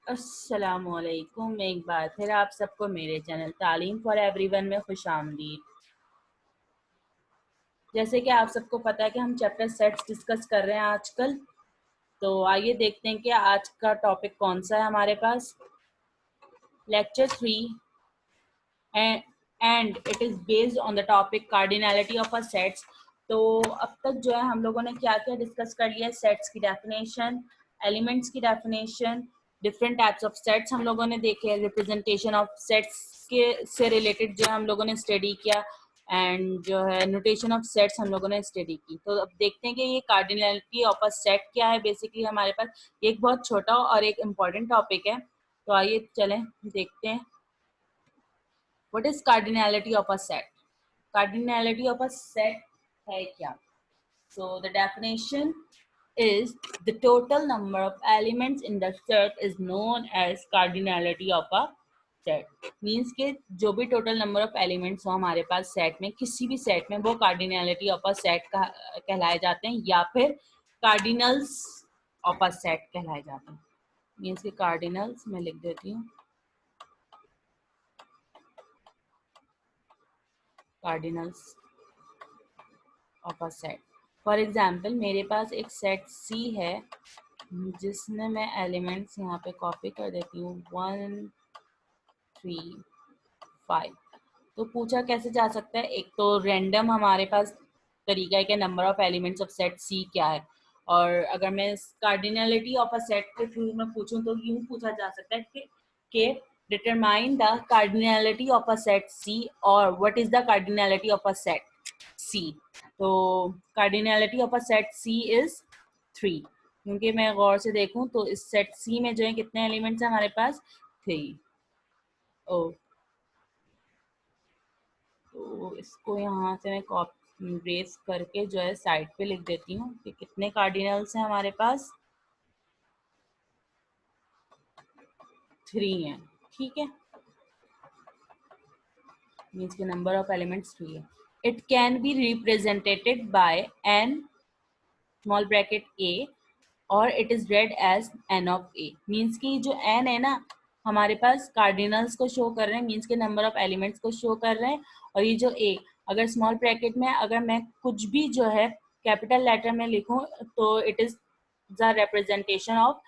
अस्सलामुअलैकुम। एक बार फिर आप सबको मेरे चैनल तालीम फॉर एवरीवन में खुश आमदीद। जैसे कि आप सबको पता है कि हम चैप्टर सेट्स डिस्कस कर रहे हैं आजकल, तो आइए देखते हैं कि आज का टॉपिक कौन सा है हमारे पास। Lecture 3 and it is based on the topic cardinality of a sets. तो अब तक जो है हम लोगों ने क्या क्या डिस्कस कर लिया है, सेट्स की डेफिनेशन, एलिमेंट्स की definition, different types of sets हम लोगों ने देखे, रिप्रेजेंटेशन ऑफ सेट्स के से रिलेटेड जो हम लोगों ने स्टडी किया, एंड जो है नोटेशन ऑफ सेट्स हम लोगों ने स्टडी की। तो अब देखते हैं कि ये कार्डिनैलिटी ऑफ अ सेट क्या है। बेसिकली हमारे पास एक बहुत छोटा और एक इम्पॉर्टेंट टॉपिक है, तो आइए चलें देखते हैं। What is cardinality of a set? Cardinality of a set है क्या? So the definition is the total number of elements in the set is known as cardinality of a set. Means के जो भी total number of elements हो हमारे पास set में, किसी भी set में, वो cardinality of a set कहलाए जाते हैं, या फिर cardinals of a set कहलाए जाते हैं। Means के cardinals मैं लिख देती हूँ, cardinals of a set. For example मेरे पास एक सेट सी है जिसमें मैं एलिमेंट्स यहाँ पे कॉपी कर देती हूँ 1 3 5। तो पूछा कैसे जा सकता है, एक तो रैंडम हमारे पास तरीका है कि number of elements of set C क्या है, और अगर मैं कार्डिनलिटी ऑफ अ सेट के थ्रू में पूछूं तो यूं पूछा जा सकता है कि determine the cardinality of a set C, और what is the cardinality of a set C. तो cardinality of a set C is 3, क्योंकि मैं गौर से देखूं तो इस सेट सी में जो है कितने एलिमेंट्स हैं हमारे पास, 3। ओ, तो इसको यहाँ से मैं कॉपी रेस करके जो है साइड पे लिख देती हूँ कि कितने कार्डिनल्स हैं हमारे पास, 3 हैं। ठीक है, मीन्स के नंबर ऑफ एलिमेंट्स 3 है। It can be represented by an small bracket A, और it is read as n of A. Means की जो एन है ना हमारे पास कार्डिनल्स को शो कर रहे हैं, मीन्स के नंबर ऑफ एलिमेंट्स को शो कर रहे हैं। और ये जो ए, अगर स्मॉल ब्रैकेट में अगर मैं कुछ भी जो है कैपिटल लेटर में लिखूं तो it is the representation of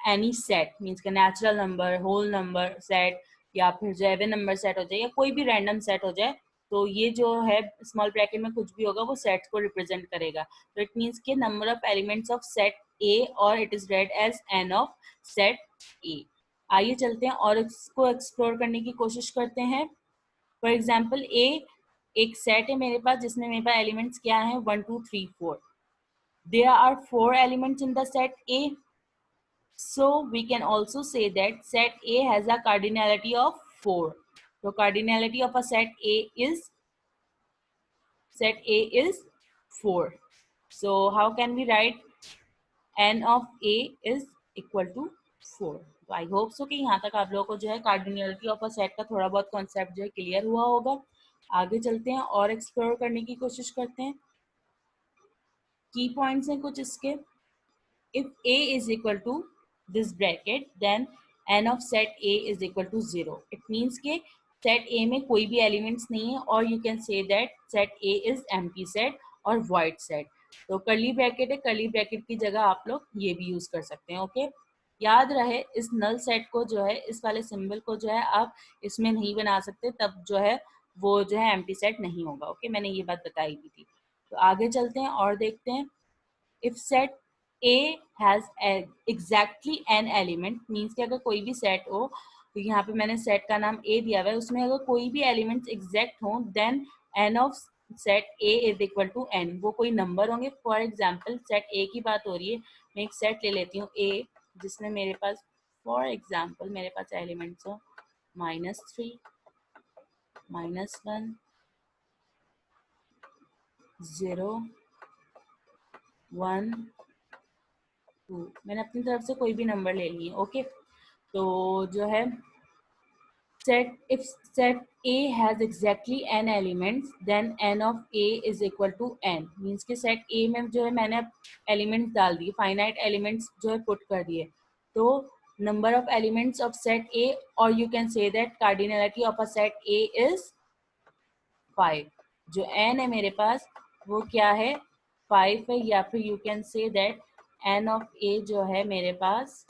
any set, means के natural number, whole number set, या फिर जो एवन नंबर सेट हो जाए, या कोई भी रैंडम सेट हो जाए, तो ये जो है स्मॉल ब्रैकेट में कुछ भी होगा वो सेट को रिप्रेजेंट करेगा। तो इट मीन्स के number of elements of set A, और it is read as n of set A. आइए चलते हैं और इसको एक्सप्लोर करने की कोशिश करते हैं। फॉर एग्जाम्पल ए एक सेट है मेरे पास जिसमें मेरे पास एलिमेंट्स क्या है, 1 2 3 4। There are 4 elements in the set A, so we can also say that set A has a cardinality of 4. So cardinality of a set A is 4. So how can we write n of A is equal to 4? तो I hope so कि यहाँ तक आप लोगों को जो है cardinality of a set का थोड़ा बहुत कॉन्सेप्ट जो है क्लियर हुआ होगा। आगे चलते हैं और एक्सप्लोर करने की कोशिश करते हैं। की पॉइंट्स हैं कुछ इसके। If A is equal to this bracket, then n of set A is equal to 0. It means के set A में कोई भी elements नहीं है, और you can say that set A is empty set और void set. तो curly bracket है, curly bracket की जगह आप लोग ये भी यूज कर सकते हैं। ओके, याद रहे इस null set को जो है, इस वाले सिंबल को जो है आप इसमें नहीं बना सकते, तब जो है वो जो है empty set नहीं होगा। ओके, मैंने ये बात बताई भी थी। तो आगे चलते हैं और देखते हैं। If set A has exactly n element, means कि अगर कोई भी सेट हो, तो यहाँ पे मैंने सेट का नाम A दिया हुआ है, उसमें अगर कोई भी एलिमेंट्स एग्जैक्ट हो, then n of set A is equal to n। वो कोई नंबर होंगे। फॉर एग्जाम्पल सेट A की बात हो रही है, मैं एक सेट ले लेती हूँ A जिसमें मेरे पास फॉर एग्जाम्पल मेरे पास एलिमेंट्स हो -3 -1 0 1 2। मैंने अपनी तरफ से कोई भी नंबर ले लिए। ओके, तो जो है set if set A has exactly n elements, then n of A is equal to n। Means के सेट A में जो है मैंने एलिमेंट्स डाल दिए, फाइनाइट एलिमेंट्स जो है पुट कर दिए, तो number of elements of set A, or you can say that cardinality of a set A is 5. जो n है मेरे पास वो क्या है 5 है, या फिर you can say that n of A जो है मेरे पास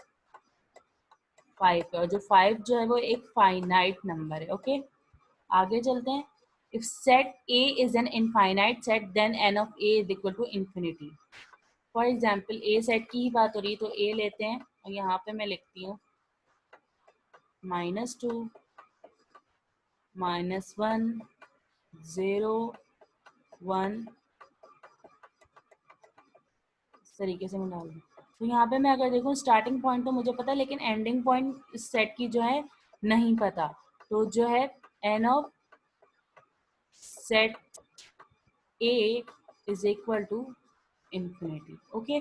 5 है, और जो 5 जो है वो एक फाइनाइट नंबर है. ओके, आगे चलते हैं. If set A is an infinite set then n of A is equal to infinity. For example A set की ही बात हो रही है तो A लेते हैं और यहाँ पे मैं लिखती हूँ -2 -1 0 1 इस तरीके से मैं डाल दूँ. तो यहाँ पे मैं अगर देखूँ स्टार्टिंग पॉइंट तो मुझे पता है, लेकिन एंडिंग पॉइंट इस सेट की जो है नहीं पता. तो जो है n of set A is equal to infinity. Okay,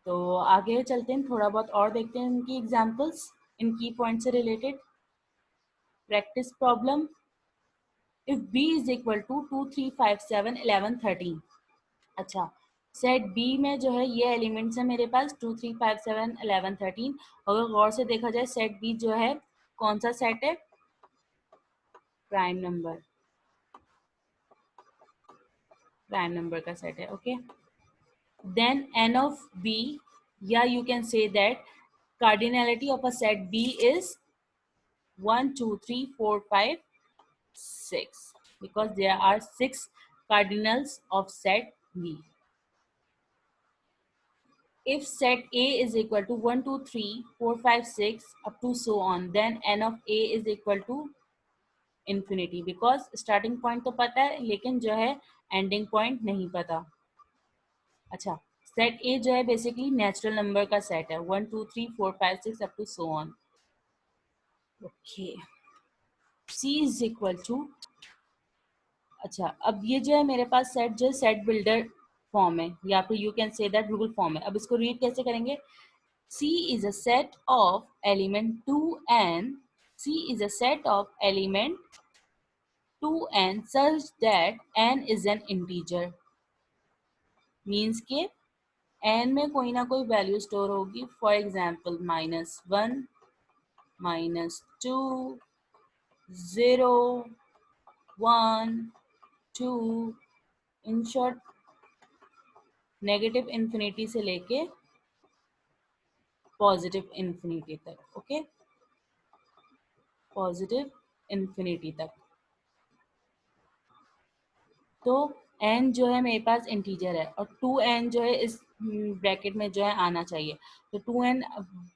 तो आगे चलते हैं, थोड़ा बहुत और देखते हैं इनकी एग्जांपल्स इन की पॉइंट से related. Practice problem. If b is equal to 2 3 5 7 11 13. अच्छा, सेट बी में जो है ये एलिमेंट्स है मेरे पास 2 3 5 7 11 13. अगर गौर से देखा जाए सेट बी जो है कौन सा सेट है, प्राइम नंबर, प्राइम नंबर का सेट है. Okay, then n of b, या you can say that cardinality of a set b is 1 2 3 4 5 6, because there are 6 cardinals of set b. If set A is equal to 1 2 3 4 5 6 up to so on, then n of A is equal to infinity, because starting point तो पता है लेकिन जो है ending point नहीं पता. अच्छा, set A जो है बेसिकली नेचुरल नंबर का सेट है 1 2 3 4 5 6 up to so on. Okay, C is equal to, अच्छा अब ये जो है मेरे पास सेट जो है सेट बिल्डर फॉर्म है, या फिर you can say that rule form है. अब इसको रीड कैसे करेंगे. C is a set of element 2n. C is a set of element 2n such that n is an integer. Means के n में कोई ना कोई वैल्यू स्टोर होगी. For example -1 -2 0 1 2, in short negative infinity से लेके पॉजिटिव इन्फिनिटी तक. Okay, positive infinity तक. तो n जो है मेरे पास इंटीजर है और 2n जो है इस ब्रैकेट में जो है आना चाहिए. तो 2n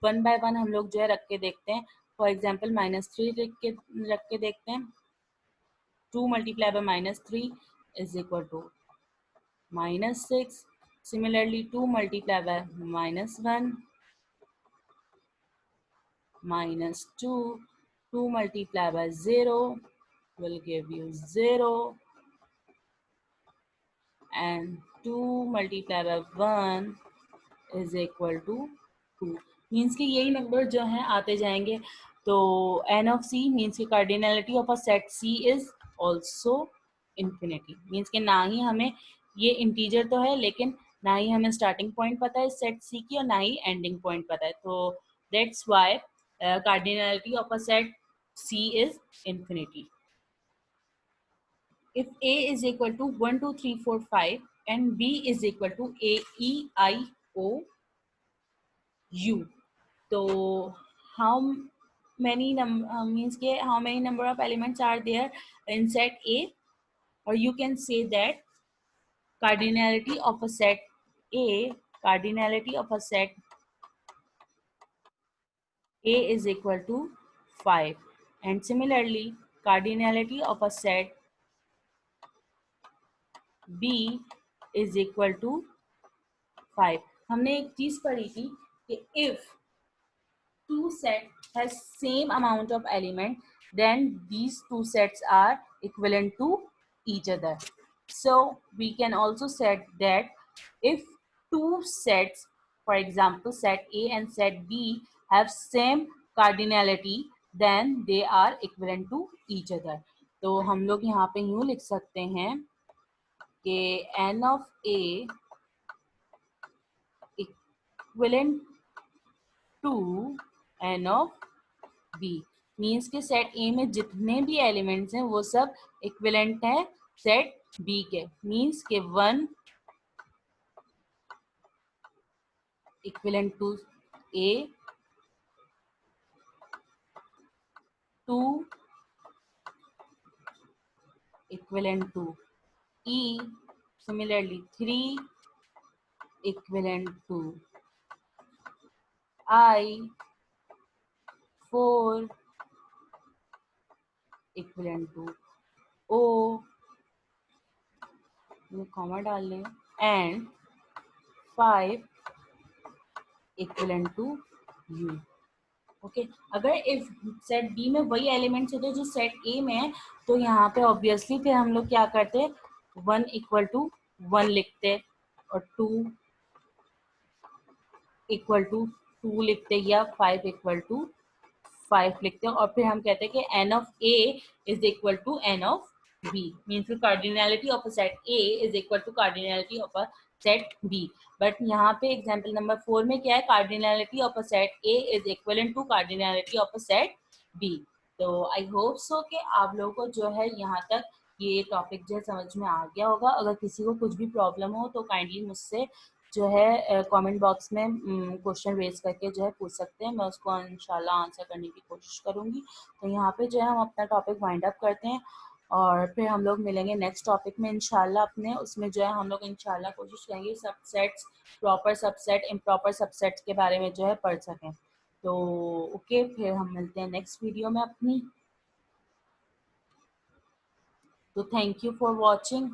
1 बाय 1 हम लोग जो है रख के देखते हैं. फॉर एग्जांपल -3 रख के देखते हैं. 2 multiply by -3 is equal to -6. Similarly 2 multiply by -1 -2. 2 multiply by 0 will give you 0, and 2 multiplied by 1 is equal to 2. Means कि यही नंबर जो हैं आते जाएंगे. तो n of c मीन्स कि cardinality of a set c is also infinity. Means कि ना ही हमें ये इंटीजर तो है लेकिन ना ही हमें स्टार्टिंग पॉइंट पता है सेट c की और ना ही एंडिंग पॉइंट पता है. तो that's why cardinality of a set c is infinity. If A is equal to 1 2 3 4 5 and B is equal to A E I O U, so how many means के how many number of elements are there in set A, or you can say that cardinality of a set A, cardinality of a set A is equal to 5, and similarly cardinality of a set B is equal to 5. हमने एक चीज पढ़ी थी कि if two sets has same amount of element, then these two sets are equivalent to each other. So we can also say that if two sets, for example set A and set B, have same cardinality, then they are equivalent to each other. तो हम लोग यहाँ पे यूँ लिख सकते हैं कि n of A equivalent to n of B. Means के सेट ए में जितने भी एलिमेंट्स हैं वो सब इक्विवेलेंट है सेट बी के। मीन्स के 1 equivalent to A, 2 equivalent to E, similarly 3 equivalent to I, 4 equivalent to O, comma डाल लें, and 5 equivalent to U। Okay अगर इफ सेट बी में वही एलिमेंट्स होते जो सेट ए में है तो यहाँ पे ऑब्वियसली फिर हम लोग क्या करते, 1 इक्वल टू 1 लिखते और 2 इक्वल टू 2 लिखते या 5 इक्वल टू 5 लिखते हैं और फिर हम कहते हैं कि n of A is equal to n of B. Means cardinality of a set A is equal to cardinality of a set B. But यहाँ पे एग्जाम्पल नंबर 4 में क्या है, cardinality of a set A is equal to cardinality of a set B. तो I hope so कि आप लोगों को जो है यहाँ तक ये टॉपिक जो है समझ में आ गया होगा। अगर किसी को कुछ भी प्रॉब्लम हो तो काइंडली मुझसे जो है कमेंट बॉक्स में क्वेश्चन रेज करके जो है पूछ सकते हैं, मैं उसको इंशाल्लाह आंसर करने की कोशिश करूंगी। तो यहाँ पे जो है हम अपना टॉपिक वाइंड अप करते हैं और फिर हम लोग मिलेंगे नेक्स्ट टॉपिक में इंशाल्लाह अपने। उसमें जो है हम लोग इंशाल्लाह कोशिश करेंगे subsets, proper subset, improper subsets के बारे में जो है पढ़ सकें। तो ओके फिर हम मिलते हैं नेक्स्ट वीडियो में अपनी। तो थैंक यू फॉर वॉचिंग।